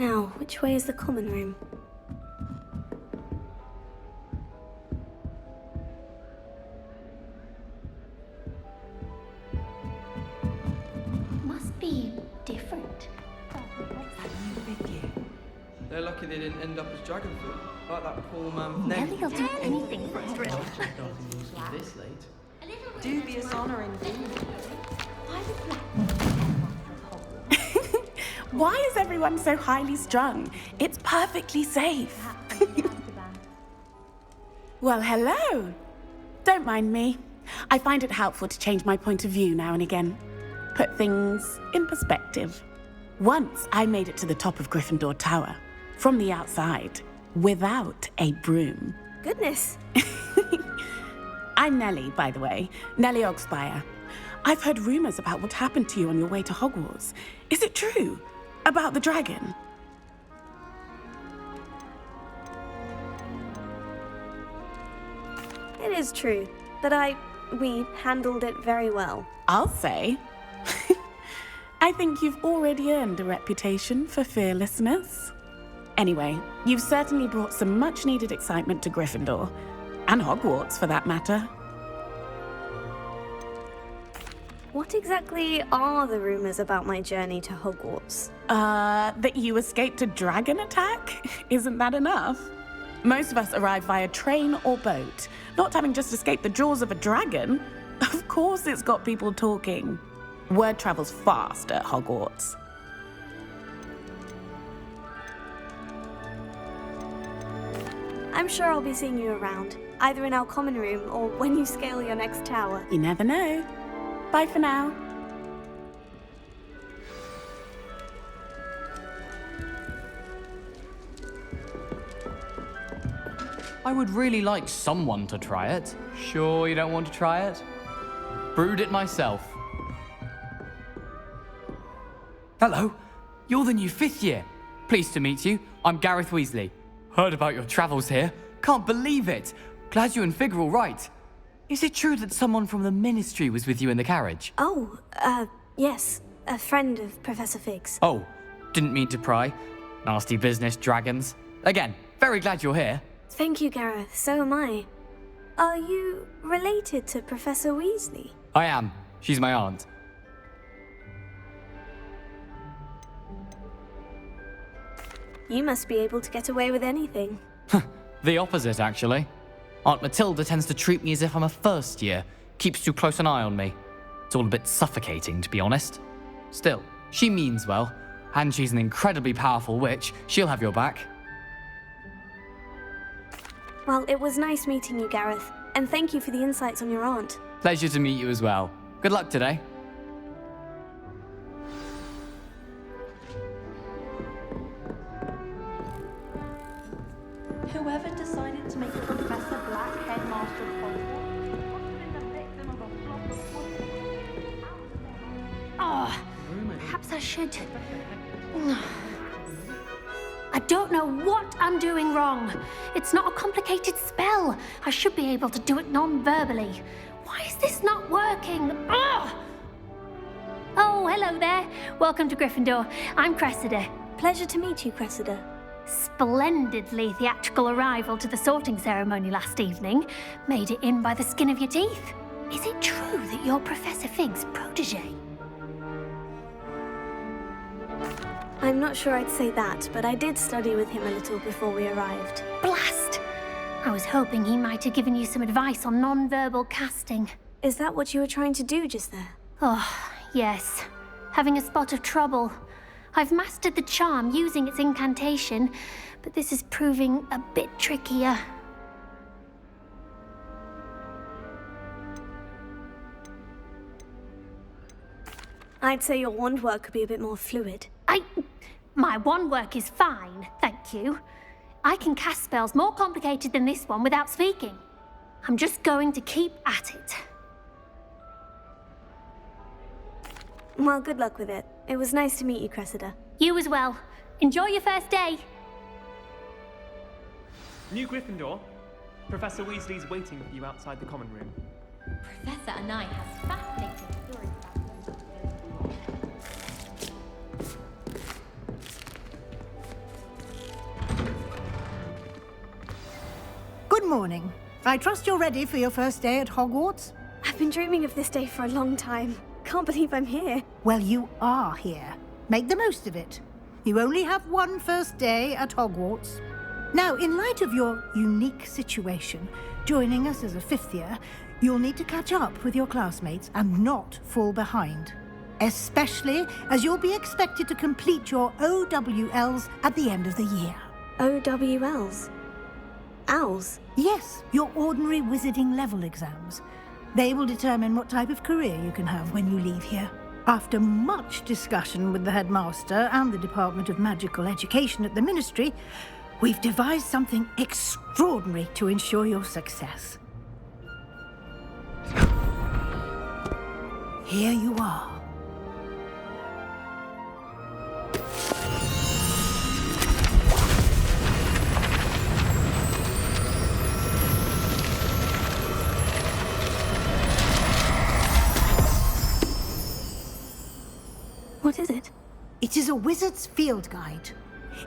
Now, which way is the common room? Must be different. They're lucky they didn't end up as Dragonfoot, like that poor man. Nelly will do anything for a thrill. This late. Dubious honor indeed. Why is everyone so highly strung? It's perfectly safe. Well, hello. Don't mind me. I find it helpful to change my point of view now and again. Put things in perspective. Once I made it to the top of Gryffindor Tower, from the outside, without a broom. Goodness. I'm Nellie, by the way. Nellie Ogspire. I've heard rumors about what happened to you on your way to Hogwarts. Is it true? About the dragon? It is true, but we handled it very well. I'll say. I think you've already earned a reputation for fearlessness. Anyway, you've certainly brought some much-needed excitement to Gryffindor. And Hogwarts, for that matter. What exactly are the rumors about my journey to Hogwarts? That you escaped a dragon attack? Isn't that enough? Most of us arrive via train or boat, not having just escaped the jaws of a dragon. Of course it's got people talking. Word travels fast at Hogwarts. I'm sure I'll be seeing you around, either in our common room or when you scale your next tower. You never know. Bye for now. I would really like someone to try it. Sure you don't want to try it? Brewed it myself. Hello, you're the new 5th year. Pleased to meet you. I'm Gareth Weasley. Heard about your travels here. Can't believe it. Glad you and Fig are all right. Is it true that someone from the Ministry was with you in the carriage? Oh, yes. A friend of Professor Fig's. Oh, didn't mean to pry. Nasty business, dragons. Again, very glad you're here. Thank you, Gareth. So am I. Are you related to Professor Weasley? I am. She's my aunt. You must be able to get away with anything. The opposite, actually. Aunt Matilda tends to treat me as if I'm a first year. Keeps too close an eye on me. It's all a bit suffocating, to be honest. Still, she means well. And she's an incredibly powerful witch. She'll have your back. Well, it was nice meeting you, Gareth. And thank you for the insights on your aunt. Pleasure to meet you as well. Good luck today. Whoever decided to make Professor Black headmaster of Hogwarts must have been the victim of a flock of wolves. Oh, perhaps I should. I don't know what I'm doing wrong. It's not a complicated spell. I should be able to do it non-verbally. Why is this not working? Ugh! Oh, hello there. Welcome to Gryffindor. I'm Cressida. Pleasure to meet you, Cressida. Splendidly theatrical arrival to the sorting ceremony last evening. Made it in by the skin of your teeth. Is it true that you're Professor Fig's protege? I'm not sure I'd say that, but I did study with him a little before we arrived. Blast! I was hoping he might have given you some advice on non-verbal casting. Is that what you were trying to do just there? Oh, yes. Having a spot of trouble. I've mastered the charm using its incantation, but this is proving a bit trickier. I'd say your wand work could be a bit more fluid. My wand work is fine, thank you. I can cast spells more complicated than this one without speaking. I'm just going to keep at it. Well, good luck with it. It was nice to meet you, Cressida. You as well. Enjoy your first day. New Gryffindor, Professor Weasley's waiting for you outside the common room. Professor Anai has fascinating stories about them. Good morning. I trust you're ready for your first day at Hogwarts? I've been dreaming of this day for a long time. Can't believe I'm here. Well, you are here. Make the most of it. You only have one first day at Hogwarts. Now, in light of your unique situation, joining us as a fifth year, you'll need to catch up with your classmates and not fall behind. Especially as you'll be expected to complete your OWLs at the end of the year. OWLs? Owls? Yes, your ordinary wizarding level exams. They will determine what type of career you can have when you leave here. After much discussion with the headmaster and the Department of Magical Education at the Ministry, we've devised something extraordinary to ensure your success. Here you are. What is it? It is a wizard's field guide.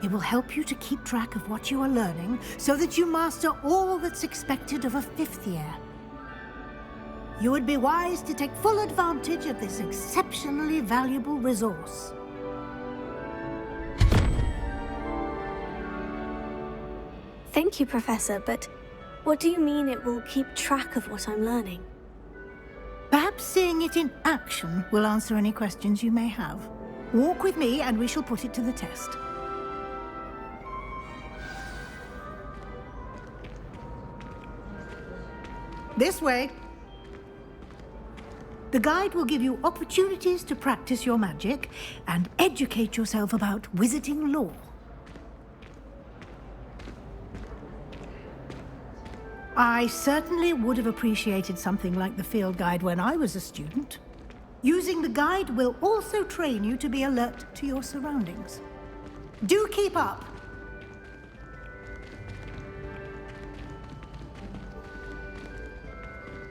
It will help you to keep track of what you are learning so that you master all that's expected of a fifth year. You would be wise to take full advantage of this exceptionally valuable resource. Thank you, Professor, but what do you mean it will keep track of what I'm learning? Perhaps seeing it in action will answer any questions you may have. Walk with me and we shall put it to the test. This way. The guide will give you opportunities to practice your magic and educate yourself about wizarding lore. I certainly would have appreciated something like the field guide when I was a student. Using the guide will also train you to be alert to your surroundings. Do keep up!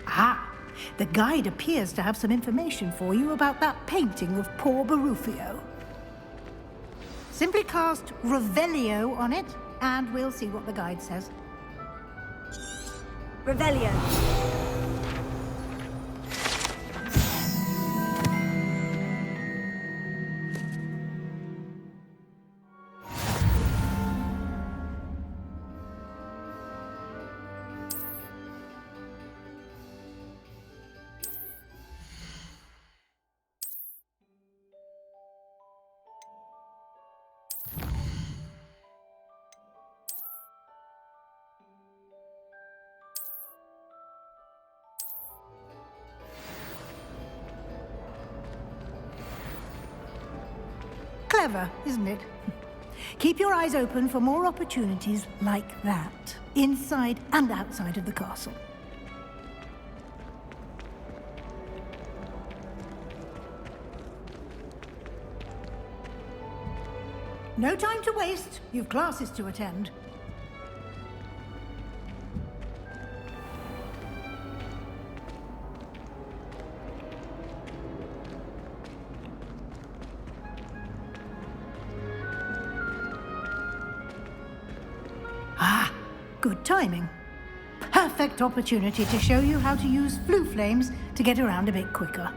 Ah, the guide appears to have some information for you about that painting of poor Barufio. Simply cast Revelio on it, and we'll see what the guide says. Revelio. Clever, isn't it? Keep your eyes open for more opportunities like that, inside and outside of the castle. No time to waste. You've classes to attend. Good timing. Perfect opportunity to show you how to use flue flames to get around a bit quicker.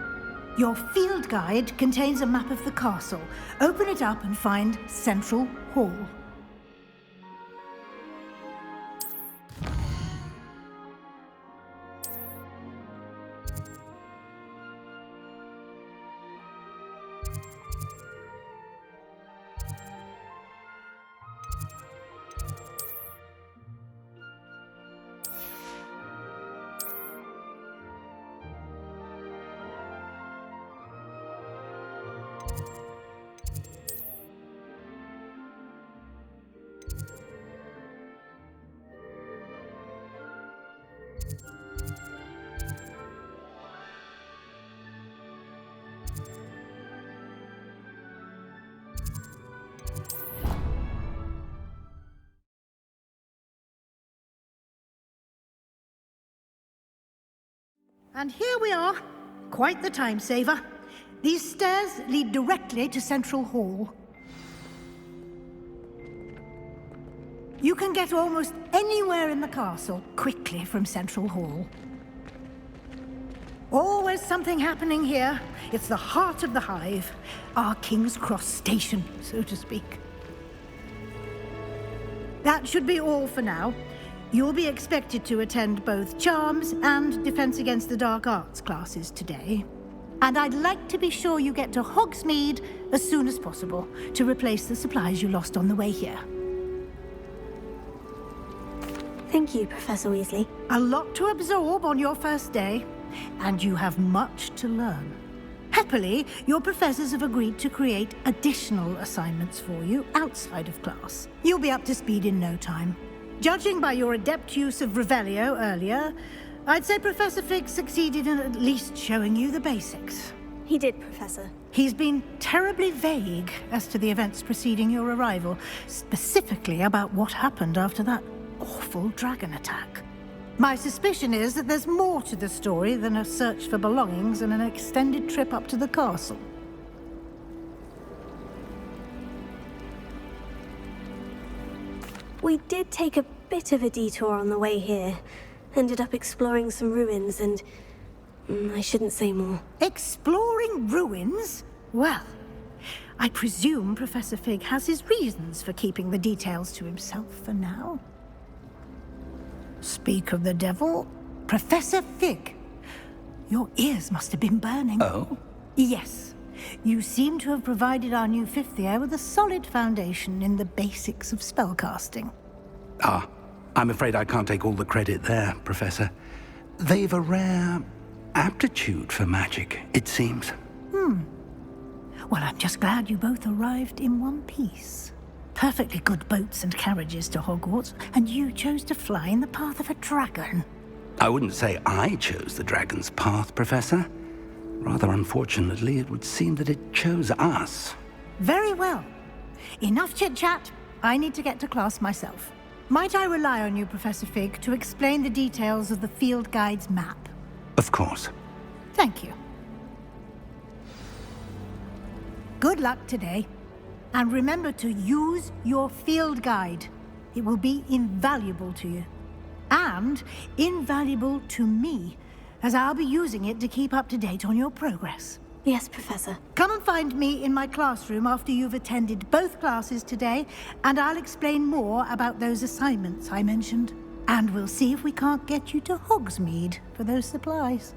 Your field guide contains a map of the castle. Open it up and find Central Hall. And here we are. Quite the time saver. These stairs lead directly to Central Hall. You can get almost anywhere in the castle quickly from Central Hall. Always something happening here. It's the heart of the hive, our King's Cross station, so to speak. That should be all for now. You'll be expected to attend both Charms and Defense Against the Dark Arts classes today. And I'd like to be sure you get to Hogsmeade as soon as possible to replace the supplies you lost on the way here. Thank you, Professor Weasley. A lot to absorb on your first day, and you have much to learn. Happily, your professors have agreed to create additional assignments for you outside of class. You'll be up to speed in no time. Judging by your adept use of Revelio earlier, I'd say Professor Fig succeeded in at least showing you the basics. He did, Professor. He's been terribly vague as to the events preceding your arrival, specifically about what happened after that awful dragon attack. My suspicion is that there's more to the story than a search for belongings and an extended trip up to the castle. We did take a bit of a detour on the way here. Ended up exploring some ruins and... I shouldn't say more. Exploring ruins? Well, I presume Professor Fig has his reasons for keeping the details to himself for now. Speak of the devil, Professor Fig. Your ears must have been burning. Oh? Yes. You seem to have provided our new fifth year with a solid foundation in the basics of spellcasting. Ah, I'm afraid I can't take all the credit there, Professor. They've a rare aptitude for magic, it seems. Well, I'm just glad you both arrived in one piece. Perfectly good boats and carriages to Hogwarts, and you chose to fly in the path of a dragon. I wouldn't say I chose the dragon's path, Professor. Rather unfortunately, it would seem that it chose us. Very well. Enough chit-chat. I need to get to class myself. Might I rely on you, Professor Fig, to explain the details of the field guide's map? Of course. Thank you. Good luck today. And remember to use your field guide. It will be invaluable to you. And invaluable to me, as I'll be using it to keep up to date on your progress. Yes, Professor. Come and find me in my classroom after you've attended both classes today, and I'll explain more about those assignments I mentioned. And we'll see if we can't get you to Hogsmeade for those supplies.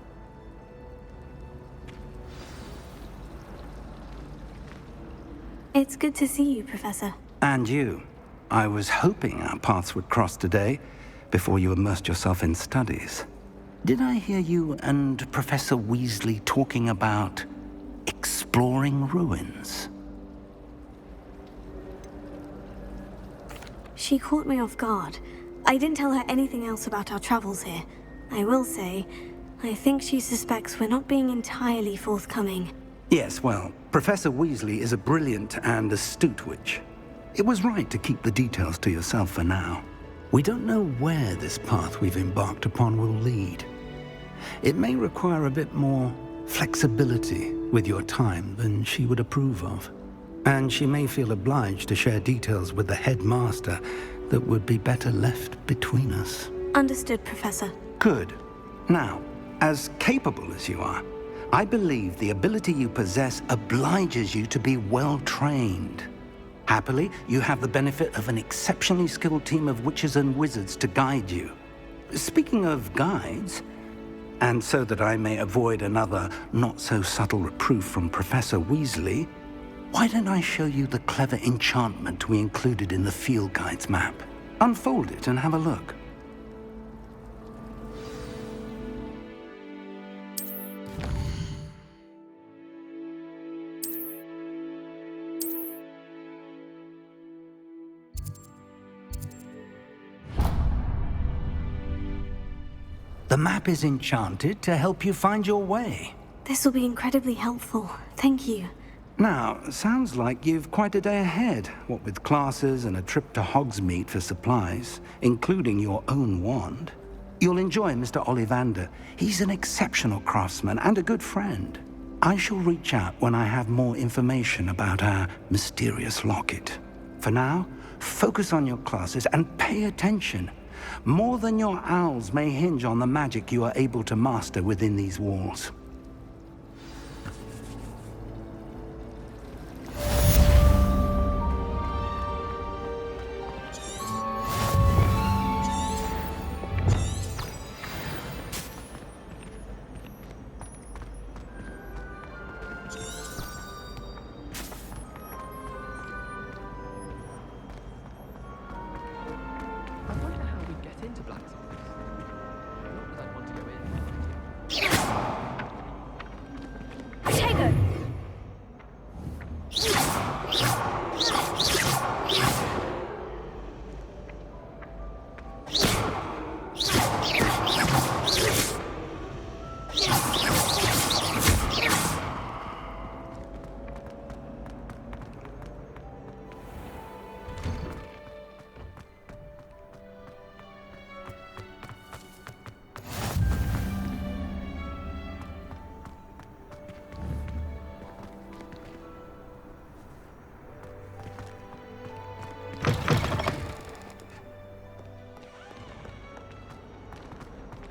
It's good to see you, Professor. And you. I was hoping our paths would cross today, before you immersed yourself in studies. Did I hear you and Professor Weasley talking about exploring ruins? She caught me off guard. I didn't tell her anything else about our travels here. I will say, I think she suspects we're not being entirely forthcoming. Yes, well, Professor Weasley is a brilliant and astute witch. It was right to keep the details to yourself for now. We don't know where this path we've embarked upon will lead. It may require a bit more flexibility with your time than she would approve of. And she may feel obliged to share details with the headmaster that would be better left between us. Understood, Professor. Good. Now, as capable as you are, I believe the ability you possess obliges you to be well-trained. Happily, you have the benefit of an exceptionally skilled team of witches and wizards to guide you. Speaking of guides, and so that I may avoid another not-so-subtle reproof from Professor Weasley, why don't I show you the clever enchantment we included in the field guide's map? Unfold it and have a look. The map is enchanted to help you find your way. This will be incredibly helpful. Thank you. Now, sounds like you've quite a day ahead, what with classes and a trip to Hogsmeade for supplies, including your own wand. You'll enjoy Mr. Ollivander. He's an exceptional craftsman and a good friend. I shall reach out when I have more information about our mysterious locket. For now, Focus on your classes and pay attention. More than your owls may hinge on the magic you are able to master within these walls. I wonder how we get into Black's office. Not that I'd want to go in.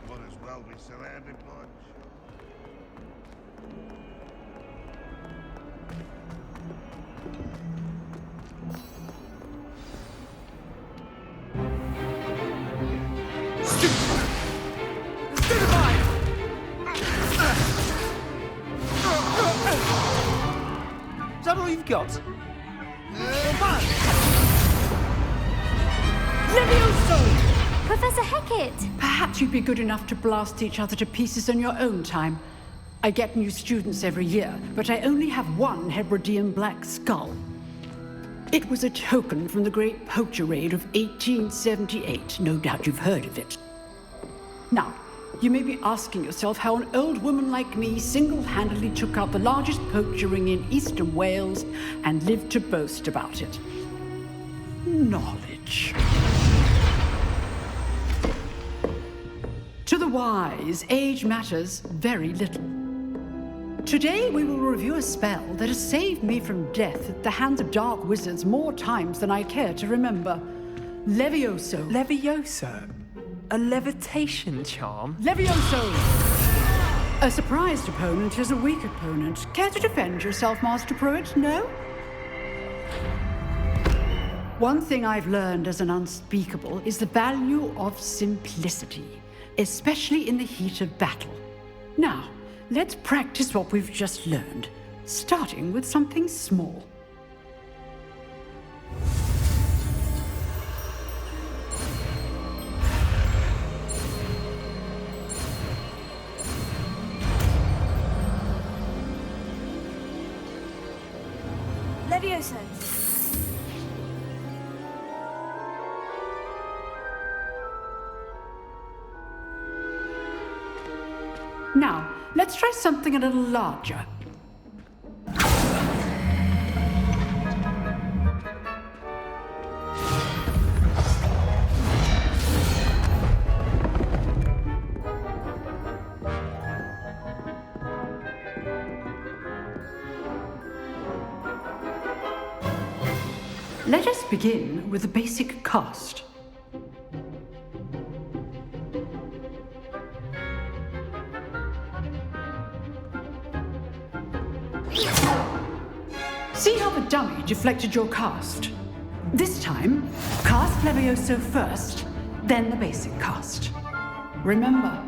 Might as well be surrounded by... Is that all you've got? Professor Hecat! Perhaps you'd be good enough to blast each other to pieces on your own time. I get new students every year, but I only have one Hebridean black skull. It was a token from the Great Poacher Raid of 1878. No doubt you've heard of it. Now, you may be asking yourself how an old woman like me single-handedly took out the largest poacher ring in eastern Wales and lived to boast about it. Knowledge. To the wise, age matters very little. Today we will review a spell that has saved me from death at the hands of dark wizards more times than I care to remember. Levioso. Levioso? A levitation charm? Levioso! A surprised opponent is a weak opponent. Care to defend yourself, Master Pruitt? No? One thing I've learned as an unspeakable is the value of simplicity, especially in the heat of battle. Now, let's practice what we've just learned, starting with something small. Levioso. Now, let's try something a little larger. Let us begin with the basic cast. See how the dummy deflected your cast? This time, cast Levioso first, then the basic cast. Remember,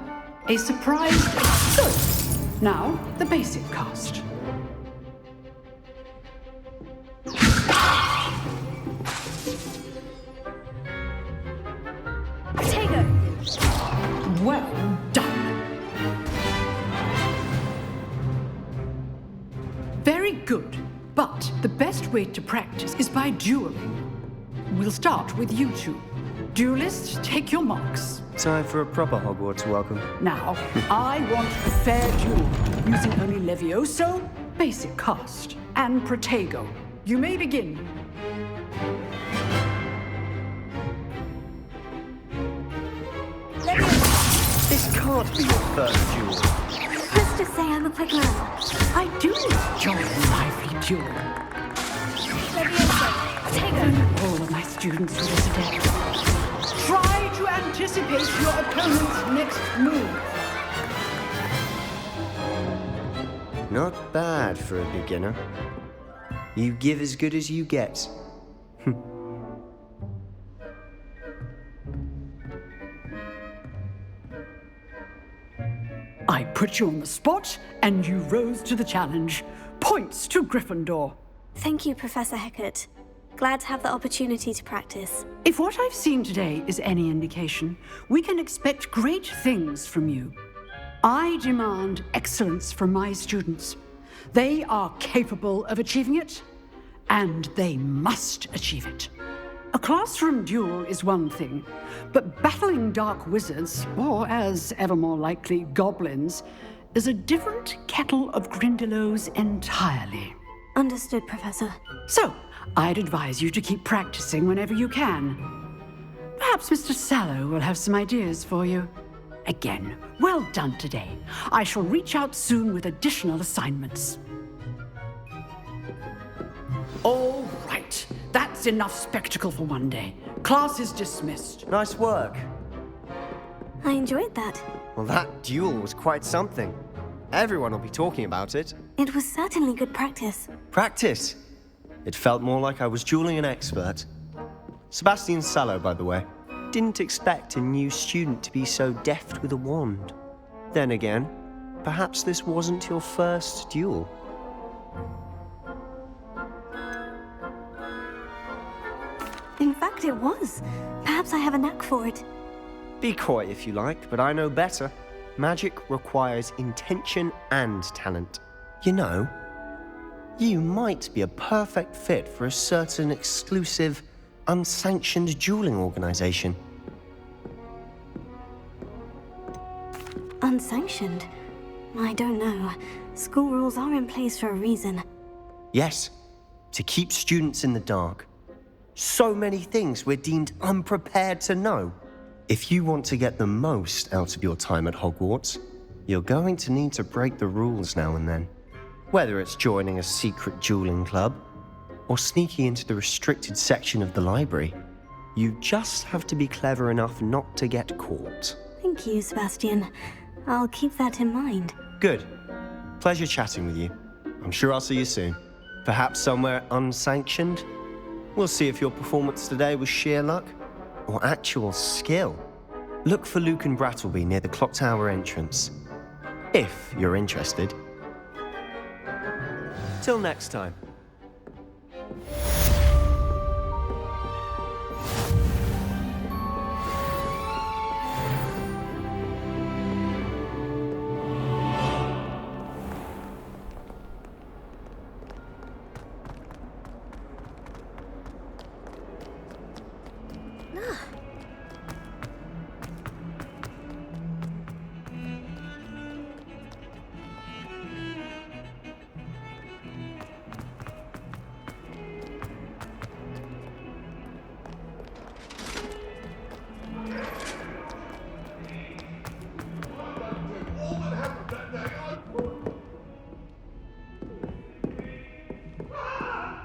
a surprise... Good! Now, the basic cast. Well done. Very good. But the best way to practice is by dueling. We'll start with you two. Duelists, take your marks. Time for a proper Hogwarts welcome. Now, I want a fair duel, using only Levioso, basic cast, and Protego. You may begin. This can't be your first duel. Let's just say I'm a quick learner. I do enjoy a lively duel. Levioso. All of my students for this adept. Try to anticipate your opponent's next move. Not bad for a beginner. You give as good as you get. I put you on the spot, and you rose to the challenge. Points to Gryffindor. Thank you, Professor Hecat. Glad to have the opportunity to practice. If what I've seen today is any indication, we can expect great things from you. I demand excellence from my students. They are capable of achieving it, and they must achieve it. A classroom duel is one thing, but battling dark wizards, or as ever more likely, goblins, is a different kettle of Grindylows entirely. Understood, Professor. So, I'd advise you to keep practicing whenever you can. Perhaps Mr. Sallow will have some ideas for you. Again, well done today. I shall reach out soon with additional assignments. All right. That's enough spectacle for one day. Class is dismissed. Nice work. I enjoyed that. Well, that duel was quite something. Everyone will be talking about it. It was certainly good practice. Practice? It felt more like I was dueling an expert. Sebastian Sallow, by the way. Didn't expect a new student to be so deft with a wand. Then again, perhaps this wasn't your first duel. In fact, it was. Perhaps I have a knack for it. Be coy if you like, but I know better. Magic requires intention and talent. You know, you might be a perfect fit for a certain exclusive, unsanctioned dueling organization. Unsanctioned? I don't know. School rules are in place for a reason. Yes, to keep students in the dark. So many things we're deemed unprepared to know. If you want to get the most out of your time at Hogwarts, you're going to need to break the rules now and then. Whether it's joining a secret dueling club, or sneaking into the restricted section of the library, you just have to be clever enough not to get caught. Thank you, Sebastian. I'll keep that in mind. Good. Pleasure chatting with you. I'm sure I'll see you soon. Perhaps somewhere unsanctioned? We'll see if your performance today was sheer luck or actual skill. Look for Luke and Brattleby near the clock tower entrance, if you're interested. Till next time.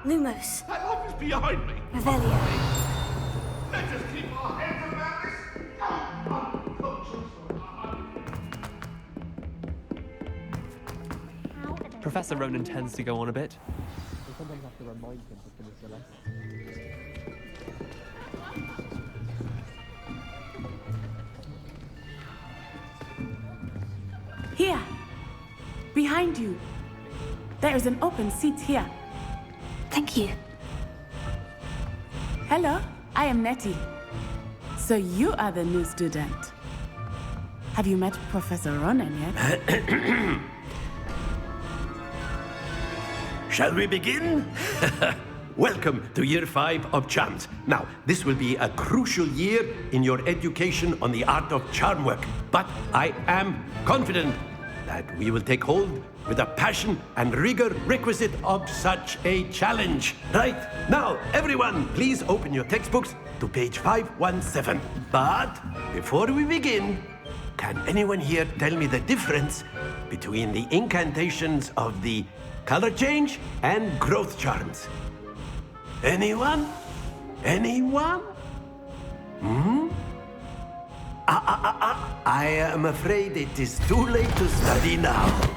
Lumos. That office behind me. Revelio. Let us keep our heads around this. Professor Ronan tends to go on a bit. I sometimes have to remind him to finish the lesson. Here. Behind you. There is an open seat here. Thank you. Hello, I am Nettie. So you are the new student. Have you met Professor Ronan yet? Shall we begin? Welcome to Year 5 of Charms. Now, this will be a crucial year in your education on the art of charm work, but I am confident that we will take hold with the passion and rigor requisite of such a challenge. Right, now, everyone, please open your textbooks to page 517. But before we begin, can anyone here tell me the difference between the incantations of the color change and growth charms? Anyone? Anyone? Hmm? I am afraid it is too late to study now.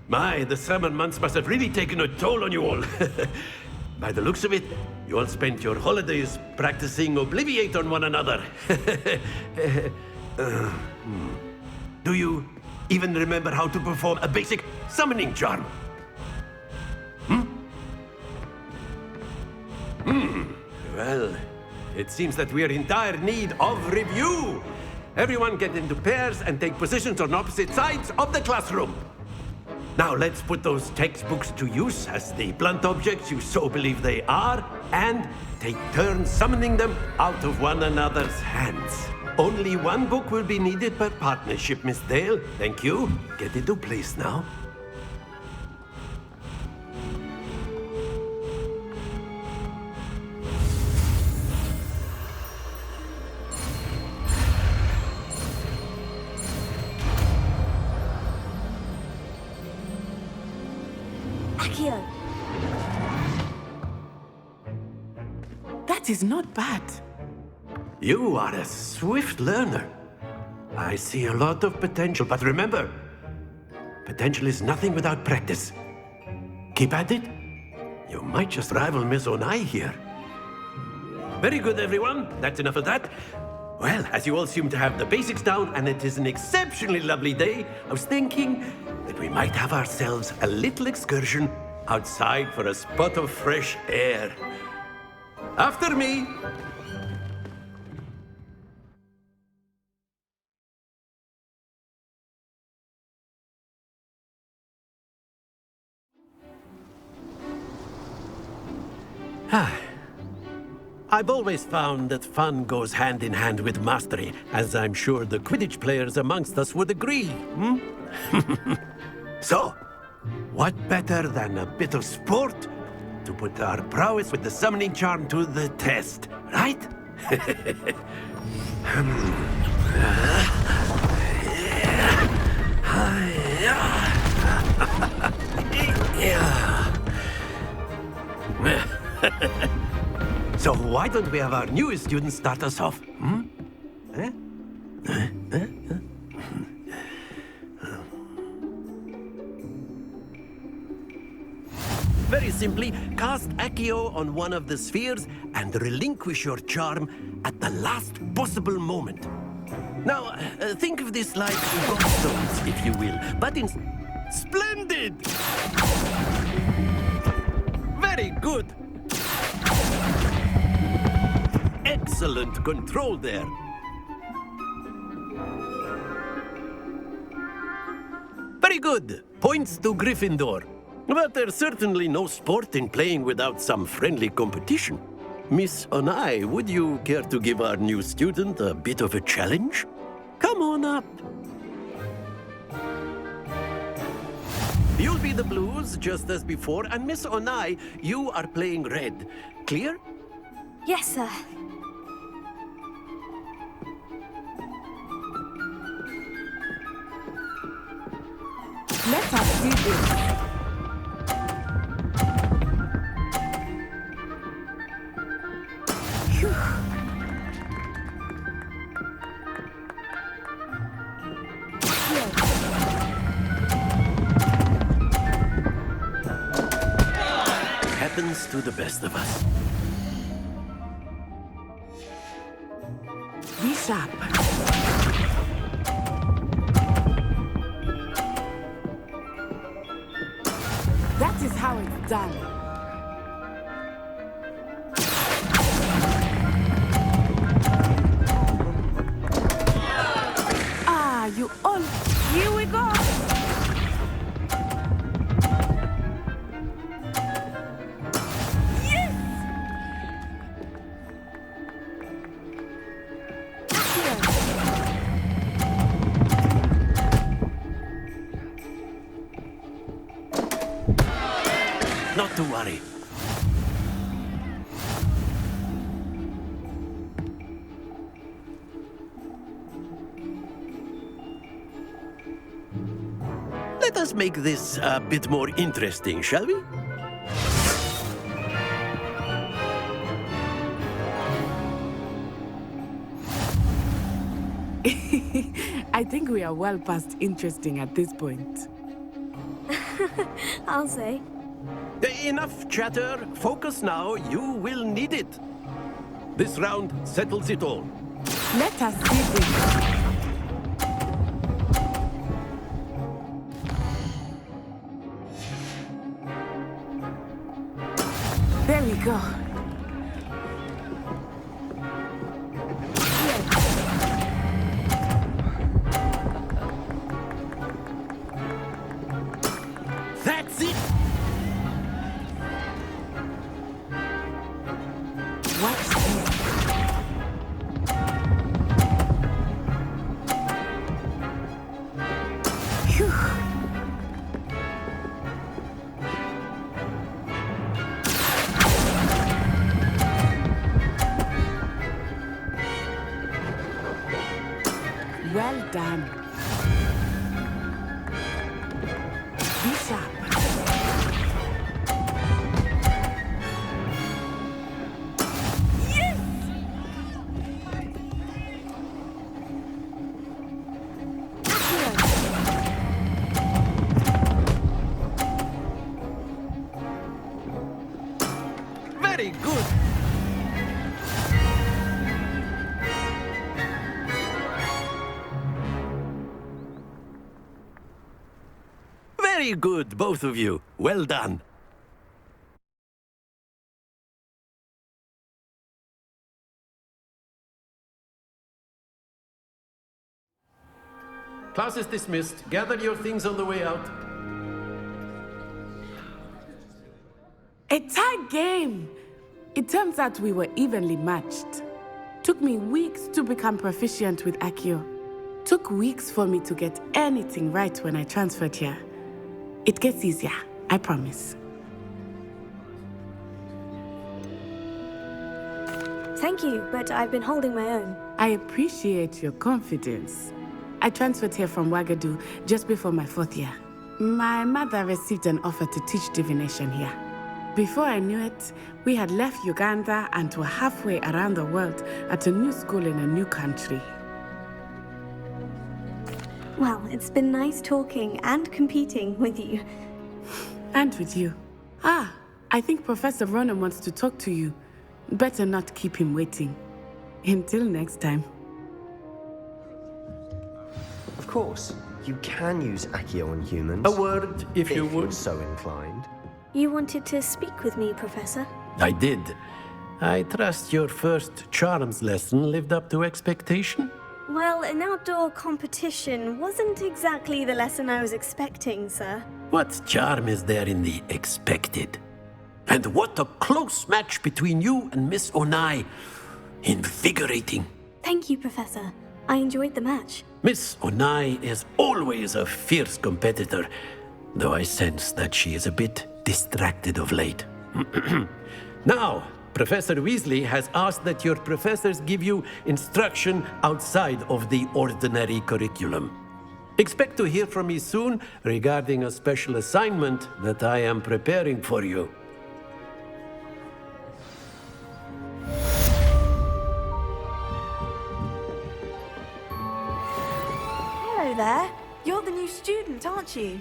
My, the summer months must have really taken a toll on you all. By the looks of it, you all spent your holidays practicing Obliviate on one another. Do you even remember how to perform a basic summoning charm? Well, it seems that we are in dire need of review. Everyone get into pairs and take positions on opposite sides of the classroom. Now let's put those textbooks to use as the blunt objects you so believe they are, and take turns summoning them out of one another's hands. Only one book will be needed per partnership, Miss Dale. Thank you. Get into place now. Accio. That is not bad. You are a swift learner. I see a lot of potential, but remember, potential is nothing without practice. Keep at it. You might just rival Miss Onai here. Very good, everyone. That's enough of that. Well, as you all seem to have the basics down, and it is an exceptionally lovely day, I was thinking that we might have ourselves a little excursion outside for a spot of fresh air. After me. I've always found that fun goes hand in hand with mastery, as I'm sure the Quidditch players amongst us would agree, So, what better than a bit of sport to put our prowess with the summoning charm to the test, right? So why don't we have our newest student start us off? Very simply, cast Accio on one of the spheres and relinquish your charm at the last possible moment. Now, think of this like gobstones, if you will, but in... Splendid! Very good! Excellent control there. Very good. Points to Gryffindor. But there's certainly no sport in playing without some friendly competition. Miss Onai, would you care to give our new student a bit of a challenge? Come on up. You'll be the blues, just as before, and Miss Onai, you are playing red. Clear? Yes, sir. Let us do this. Happens to the best of us. Be sharp. That is how it's done. Ah, you all... Here we go! Not to worry. Let us make this a bit more interesting, shall we? think we are well past interesting at this point. I'll say. Enough chatter. Focus now. You will need it. This round settles it all. Let us see this. There we go. That's it. What's this? Phew. Well done. Be sharp. Yes! Very good. Very good, both of you. Well done. Class is dismissed. Gather your things on the way out. A tight game. It turns out we were evenly matched. Took me weeks to become proficient with Accio. Took weeks for me to get anything right when I transferred here. It gets easier, I promise. Thank you, but I've been holding my own. I appreciate your confidence. I transferred here from Wagadu just before my 4th year. My mother received an offer to teach divination here. Before I knew it, we had left Uganda and were halfway around the world at a new school in a new country. Well, it's been nice talking and competing with you. And with you. Ah, I think Professor Ronan wants to talk to you. Better not keep him waiting. Until next time. Of course, you can use Accio on humans. A word, if you would. You're so inclined. You wanted to speak with me, Professor? I did. I trust your first charms lesson lived up to expectation? Well, an outdoor competition wasn't exactly the lesson I was expecting, sir. What charm is there in the expected? And what a close match between you and Miss Onai. Invigorating. Thank you, Professor. I enjoyed the match. Miss Onai is always a fierce competitor, though I sense that she is a bit distracted of late. Now, Professor Weasley has asked that your professors give you instruction outside of the ordinary curriculum. Expect to hear from me soon regarding a special assignment that I am preparing for you. Hello there. You're the new student, aren't you?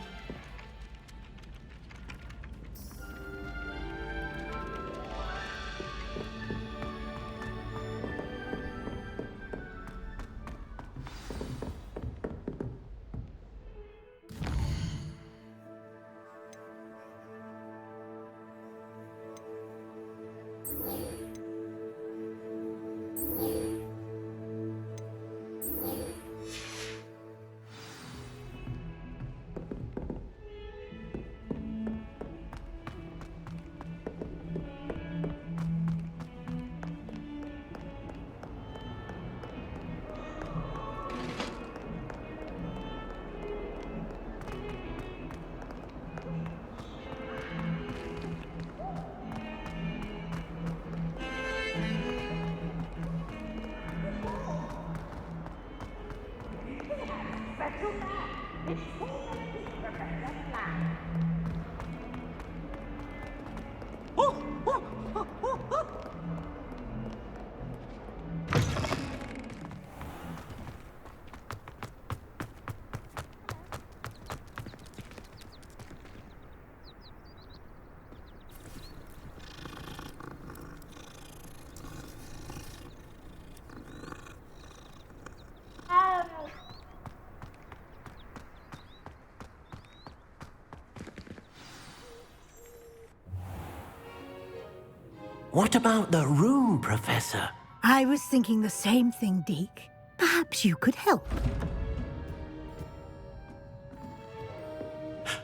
What about the room, Professor? I was thinking the same thing, Deke. Perhaps you could help.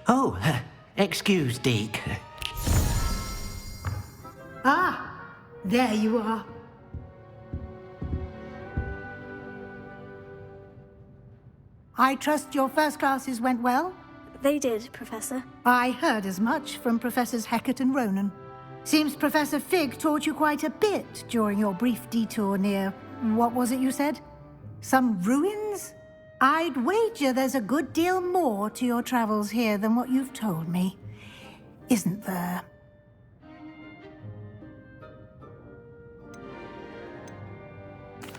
Oh, excuse, Deke. Ah, there you are. I trust your first classes went well? They did, Professor. I heard as much from Professors Hecat and Ronan. Seems Professor Fig taught you quite a bit during your brief detour near... what was it you said? Some ruins? I'd wager there's a good deal more to your travels here than what you've told me. Isn't there?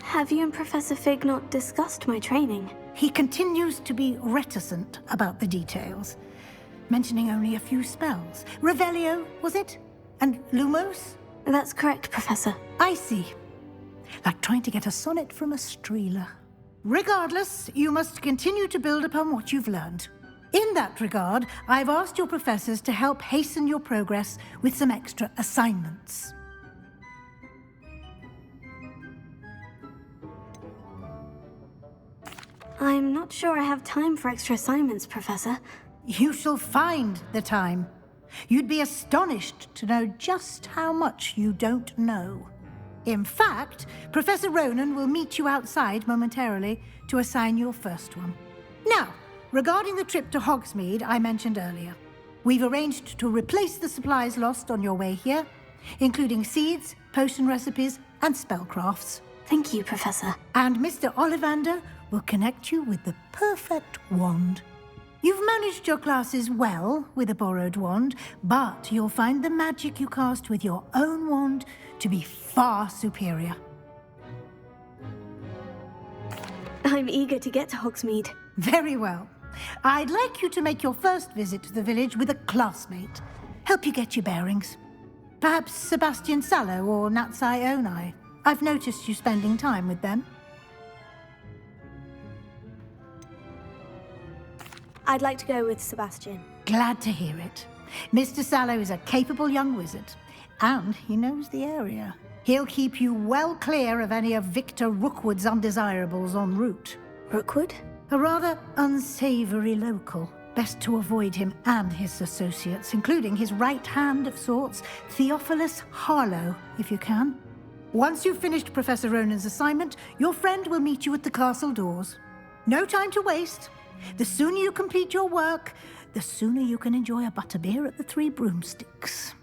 Have you and Professor Fig not discussed my training? He continues to be reticent about the details, mentioning only a few spells. Revelio, was it? And Lumos? That's correct, Professor. I see. Like trying to get a sonnet from a streeler. Regardless, you must continue to build upon what you've learned. In that regard, I've asked your professors to help hasten your progress with some extra assignments. I'm not sure I have time for extra assignments, Professor. You shall find the time. You'd be astonished to know just how much you don't know. In fact, Professor Ronan will meet you outside momentarily to assign your first one. Now, regarding the trip to Hogsmeade I mentioned earlier, we've arranged to replace the supplies lost on your way here, including seeds, potion recipes, and spellcrafts. Thank you, Professor. And Mr. Ollivander will connect you with the perfect wand. You've managed your classes well with a borrowed wand, but you'll find the magic you cast with your own wand to be far superior. I'm eager to get to Hogsmeade. Very well. I'd like you to make your first visit to the village with a classmate. Help you get your bearings. Perhaps Sebastian Sallow or Natsai Onai. I've noticed you spending time with them. I'd like to go with Sebastian. Glad to hear it. Mr. Sallow is a capable young wizard, and he knows the area. He'll keep you well clear of any of Victor Rookwood's undesirables en route. Rookwood? A rather unsavory local. Best to avoid him and his associates, including his right hand of sorts, Theophilus Harlow, if you can. Once you've finished Professor Ronan's assignment, your friend will meet you at the castle doors. No time to waste. The sooner you complete your work, the sooner you can enjoy a butterbeer at the Three Broomsticks.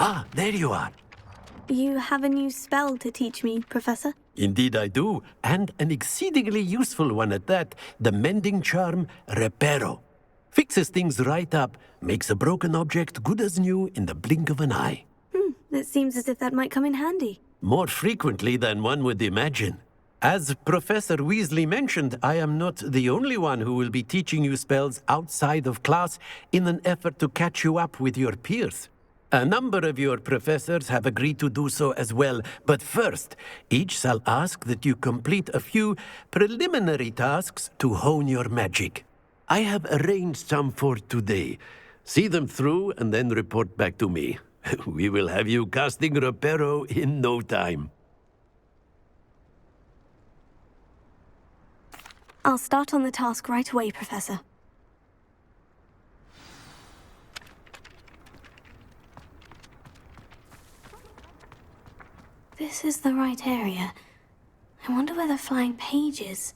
Ah, there you are. You have a new spell to teach me, Professor? Indeed I do, and an exceedingly useful one at that. The mending charm, Reparo. Fixes things right up, makes a broken object good as new in the blink of an eye. It seems as if that might come in handy. More frequently than one would imagine. As Professor Weasley mentioned, I am not the only one who will be teaching you spells outside of class in an effort to catch you up with your peers. A number of your professors have agreed to do so as well, but first, each shall ask that you complete a few preliminary tasks to hone your magic. I have arranged some for today. See them through and then report back to me. We will have you casting Reparo in no time. I'll start on the task right away, Professor. This is the right area. I wonder where the flying page is.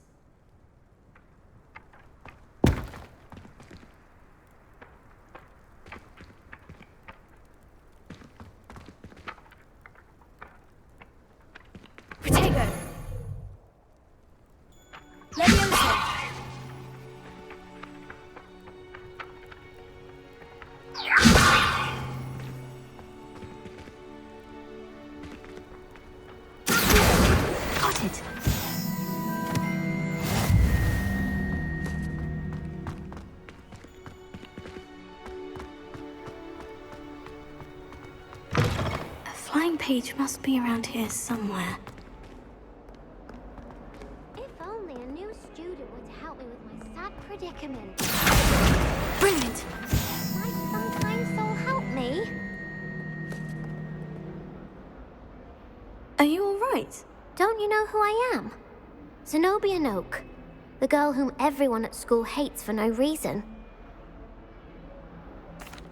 Protego! Leviosa! sign page must be around here somewhere. If only a new student would help me with my sad predicament. Brilliant! Might some kind soul help me? Are you alright? Don't you know who I am? Zenobia Noak, the girl whom everyone at school hates for no reason.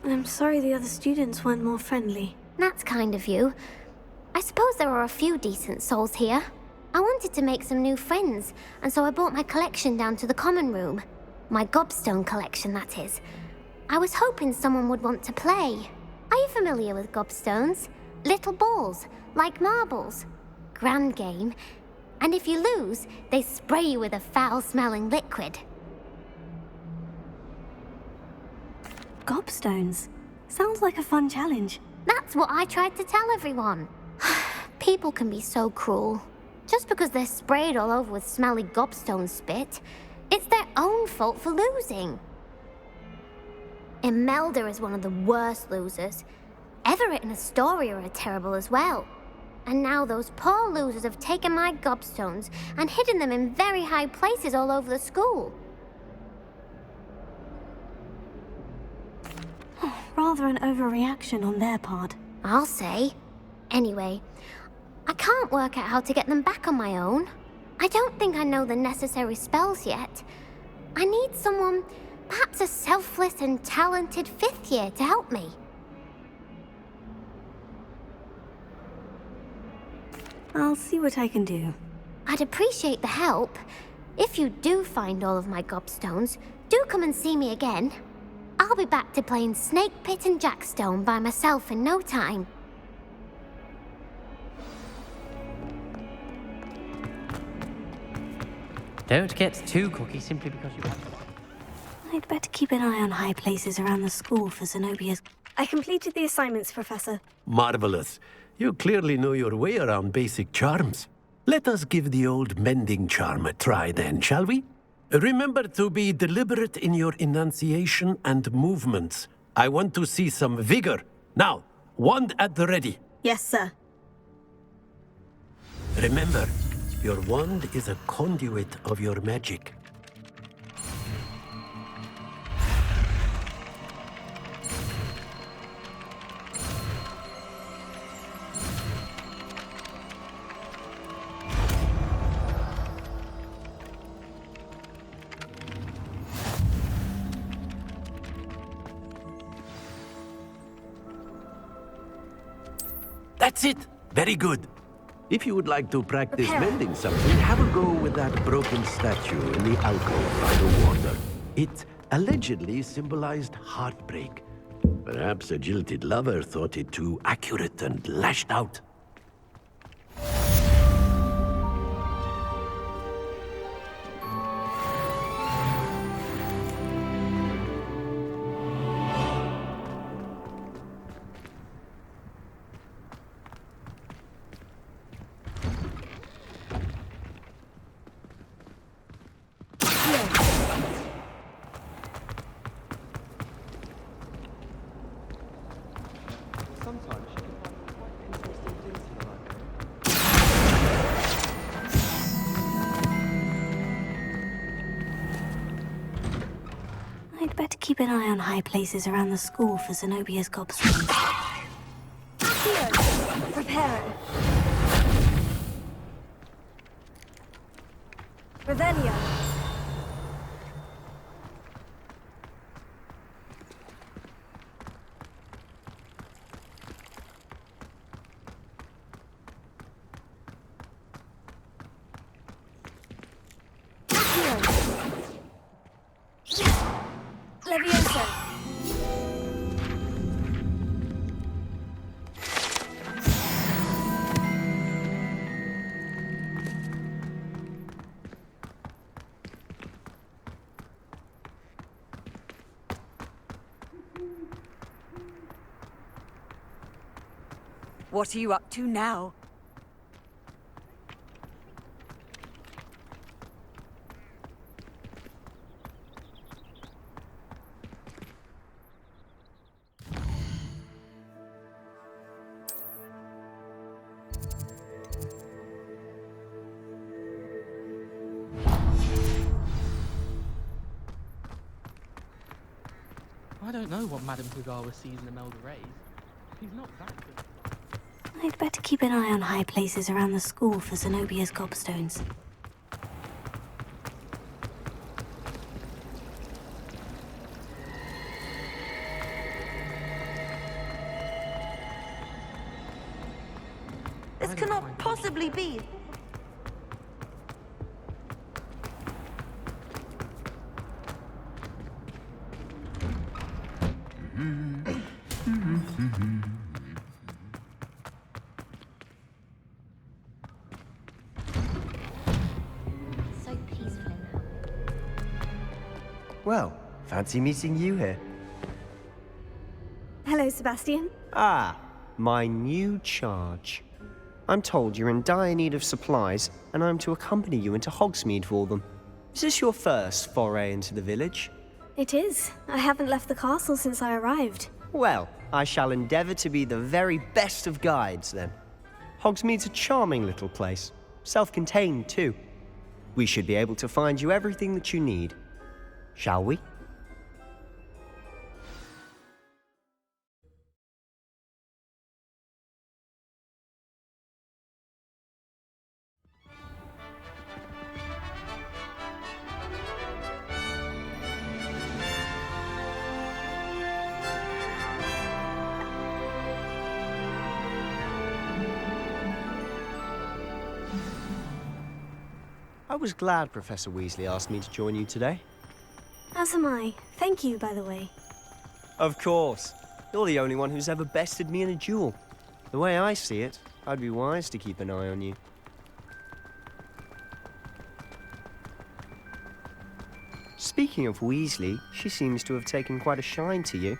I'm sorry the other students weren't more friendly. That's kind of you. I suppose there are a few decent souls here. I wanted to make some new friends, and so I brought my collection down to the common room. My gobstone collection, that is. I was hoping someone would want to play. Are you familiar with gobstones? Little balls, like marbles. Grand game. And if you lose, they spray you with a foul-smelling liquid. Gobstones? Sounds like a fun challenge. That's what I tried to tell everyone. People can be so cruel. Just because they're sprayed all over with smelly gobstone spit, it's their own fault for losing. Imelda is one of the worst losers. Everett and Astoria are terrible as well. And now those poor losers have taken my gobstones and hidden them in very high places all over the school. Rather an overreaction on their part. I'll say. Anyway, I can't work out how to get them back on my own. I don't think I know the necessary spells yet. I need someone, perhaps a selfless and talented 5th year to help me. I'll see what I can do. I'd appreciate the help. If you do find all of my gobstones, do come and see me again. I'll be back to playing Snake Pit and Jackstone by myself in no time. Don't get too cocky simply because you have... I'd better keep an eye on high places around the school for Zenobia's... I completed the assignments, Professor. Marvelous. You clearly know your way around basic charms. Let us give the old mending charm a try then, shall we? Remember to be deliberate in your enunciation and movements. I want to see some vigor. Now, wand at the ready. Yes, sir. Remember, your wand is a conduit of your magic. That's it! Very good. If you would like to practice mending something, have a go with that broken statue in the alcove by the water. It allegedly symbolized heartbreak. Perhaps a jilted lover thought it too accurate and lashed out. Sometimes you can find quite interesting things in the library. I'd better keep an eye on high places around the school for Zenobia's gobstones. Here, prepare. Revelio. Leviosa. What are you up to now? don't know what Madame Kugawa sees in Imelda Reyes. She's not that good. I'd better keep an eye on high places around the school for Zenobia's gobstones. This cannot possibly be. So peaceful in there. Well, fancy meeting you here. Hello, Sebastian. Ah, my new charge. I'm told you're in dire need of supplies, and I'm to accompany you into Hogsmeade for them. Is this your first foray into the village? It is. I haven't left the castle since I arrived. Well, I shall endeavour to be the very best of guides, then. Hogsmeade's a charming little place. Self-contained, too. We should be able to find you everything that you need. Shall we? I was glad Professor Weasley asked me to join you today. As am I. Thank you, by the way. Of course. You're the only one who's ever bested me in a duel. The way I see it, I'd be wise to keep an eye on you. Speaking of Weasley, she seems to have taken quite a shine to you.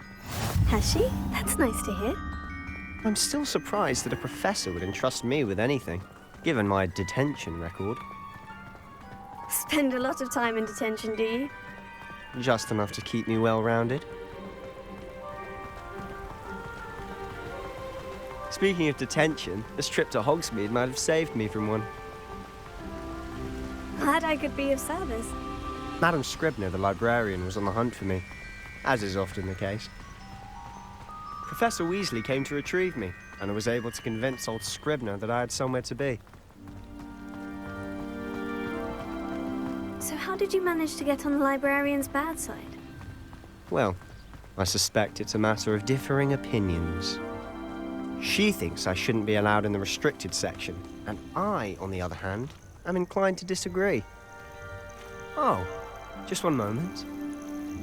Has she? That's nice to hear. I'm still surprised that a professor would entrust me with anything, given my detention record. Spend a lot of time in detention, do you? Just enough to keep me well-rounded. Speaking of detention, this trip to Hogsmeade might have saved me from one. Glad I could be of service. Madam Scribner, the librarian, was on the hunt for me, as is often the case. Professor Weasley came to retrieve me, and I was able to convince old Scribner that I had somewhere to be. So how did you manage to get on the librarian's bad side? Well, I suspect it's a matter of differing opinions. She thinks I shouldn't be allowed in the restricted section, and I, on the other hand, am inclined to disagree. Oh, just one moment.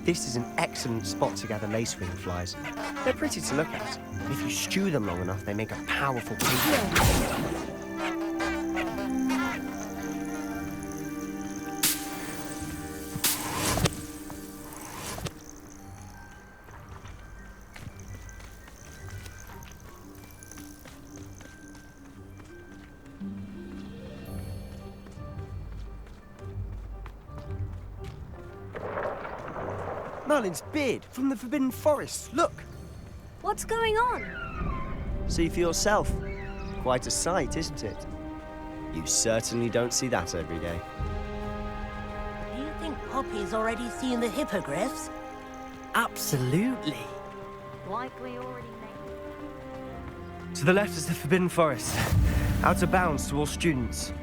This is an excellent spot to gather lacewing flies. They're pretty to look at. If you stew them long enough, they make a powerful paste. Merlin's beard from the Forbidden Forest. Look! What's going on? See for yourself. Quite a sight, isn't it? You certainly don't see that every day. Do you think Poppy's already seen the hippogriffs? Absolutely. Like we already made. To the left is the Forbidden Forest. Out of bounds to all students.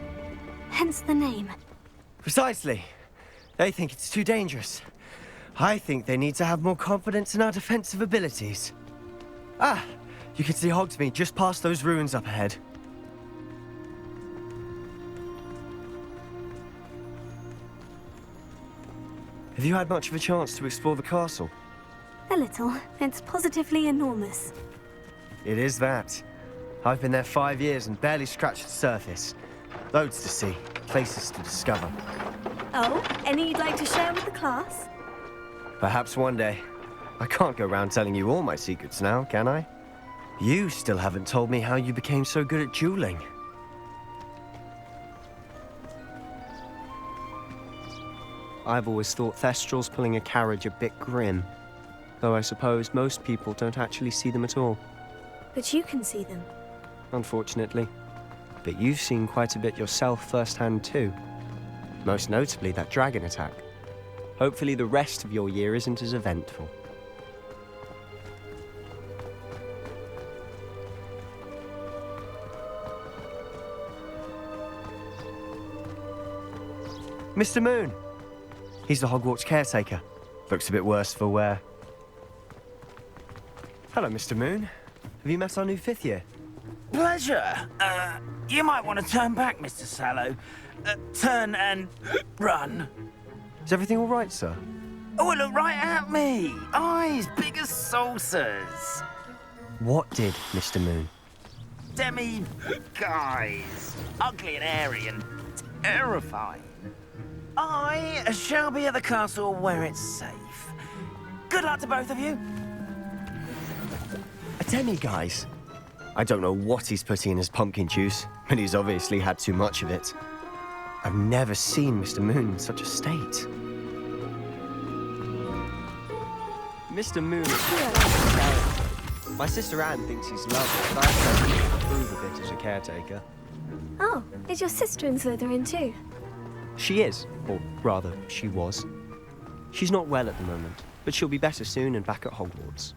Hence the name. Precisely. They think it's too dangerous. I think they need to have more confidence in our defensive abilities. Ah, you can see Hogsmeade just past those ruins up ahead. Have you had much of a chance to explore the castle? A little. It's positively enormous. It is that. I've been there 5 years and barely scratched the surface. Loads to see, places to discover. Oh, any you'd like to share with the class? Perhaps one day. I can't go around telling you all my secrets now, can I? You still haven't told me how you became so good at dueling. I've always thought Thestrals pulling a carriage a bit grim. Though I suppose most people don't actually see them at all. But you can see them. Unfortunately. But you've seen quite a bit yourself firsthand too. Most notably that dragon attack. Hopefully the rest of your year isn't as eventful. Mr. Moon. He's the Hogwarts caretaker. Looks a bit worse for wear. Hello, Mr. Moon. Have you met our new 5th year? Pleasure. You might want to turn back, Mr. Sallow. Turn and run. Is everything all right, sir? Oh, look right at me. Eyes big as saucers. What did Mr. Moon? Guys. Ugly and hairy and terrifying. I shall be at the castle where it's safe. Good luck to both of you. A demi-guise? I don't know what he's putting in his pumpkin juice, but he's obviously had too much of it. I've never seen Mr. Moon in such a state. Mr. Moon is terrible. My sister Anne thinks he's lovely, but I've tried to improve a bit as a caretaker. Oh, is your sister in Slytherin too? She is, or rather, she was. She's not well at the moment, but she'll be better soon and back at Hogwarts.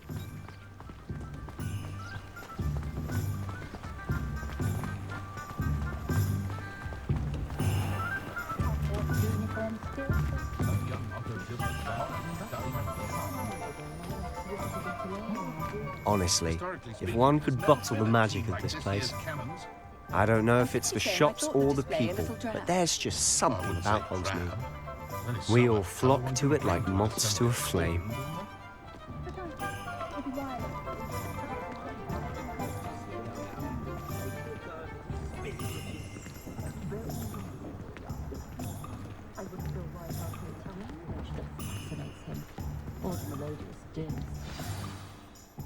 Honestly, if one could bottle the magic of this place. I don't know if it's the shops or the people, but there's just something about Hogsmeade. We all flock to it like moths to a flame.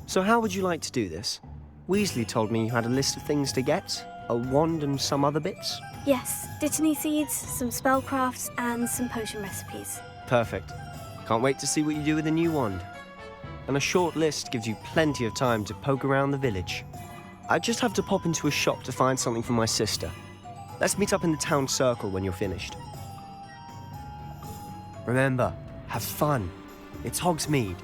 So how would you like to do this? Weasley told me you had a list of things to get. A wand and some other bits? Yes, Dittany seeds, some spellcrafts, and some potion recipes. Perfect. Can't wait to see what you do with the new wand. And a short list gives you plenty of time to poke around the village. I just have to pop into a shop to find something for my sister. Let's meet up in the town circle when you're finished. Remember, have fun. It's Hogsmeade.